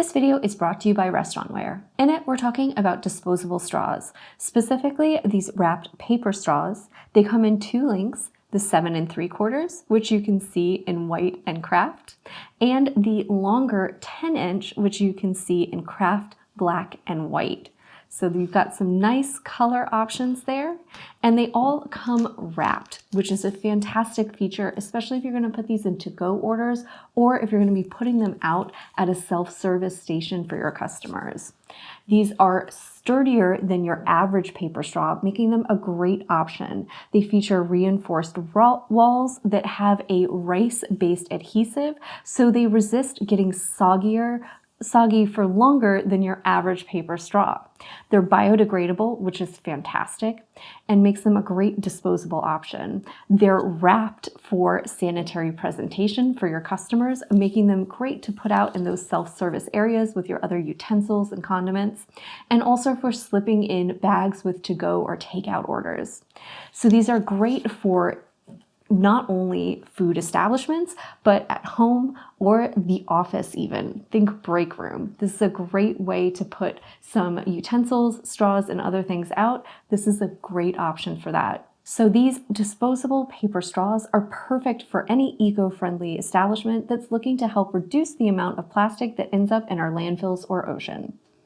This video is brought to you by Restaurantware. In it, we're talking about disposable straws, specifically these wrapped paper straws. They come in two lengths, the 7 3/4, which you can see in white and craft, and the longer 10-inch, which you can see in craft, black, and white. So you've got some nice color options there, and they all come wrapped, which is a fantastic feature, especially if you're going to put these in to-go orders or if you're going to be putting them out at a self-service station for your customers. These are sturdier than your average paper straw, making them a great option. They feature reinforced walls that have a rice-based adhesive, so they resist getting soggy for longer than your average paper straw. They're biodegradable, which is fantastic, and makes them a great disposable option. They're wrapped for sanitary presentation for your customers, making them great to put out in those self-service areas with your other utensils and condiments, and also for slipping in bags with to-go or takeout orders. So these are great for not only food establishments, but at home or the office even. Think break room. This is a great way to put some utensils, straws, and other things out. This is a great option for that. So these disposable paper straws are perfect for any eco-friendly establishment that's looking to help reduce the amount of plastic that ends up in our landfills or ocean.